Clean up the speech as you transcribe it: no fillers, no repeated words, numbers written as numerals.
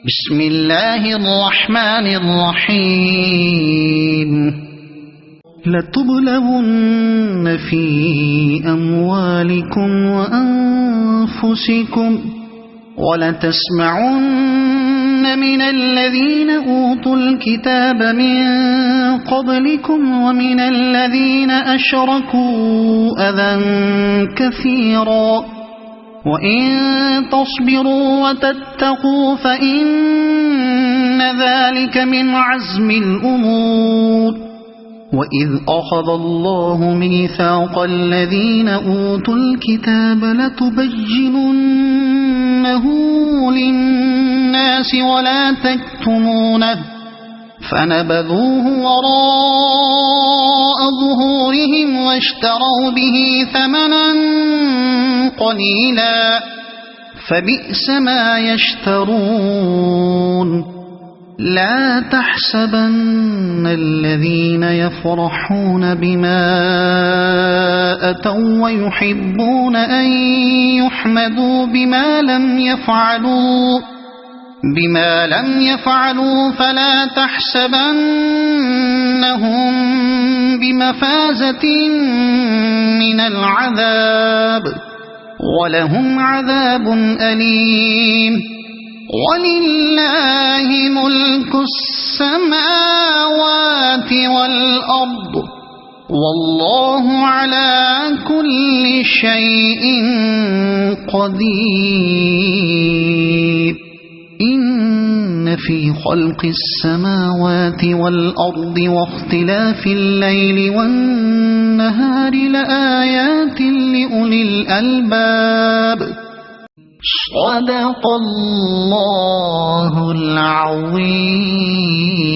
बिस्मिल्लाहिर्रहमानिर्रहीम। लतुबलवुन्न फी अम्वालिकुम व अन्फुसिकुम वलतस्मउन्न मिनल्लज़ीन ऊतुल किताब मिन क़ब्लिकुम व मिनल्लज़ीन अशरकू अज़न कसीरा वइन तस्बिरू वतत्तकू फ़इन्न ज़ालिक मिन अज़्मिल उमूर। वइज़ अख़ज़ल्लाहु मीसाक़ल्लज़ीन ऊतुल किताब लतुबय्यिनुन्नहु लिन्नासि वला तक्तुमूनहु फनबذूहु वराअ ज़ुहूरिहिम वश्तरौ बिही थमनन क़लीला फबिअस मा यश्तरून। ला तहसबन्न الذين يفرحون بما أتوا ويحبون أن يحمدوا بما لم يفعلوا فلا تحسبنهم بمفازة من العذاب ولهم عذاب أليم। ولله ملك السماوات والأرض والله على كل شيء قدير। إن في خلق السماوات والأرض واختلاف الليل والنهار لآيات لأولي الألباب। صدق الله العظيم।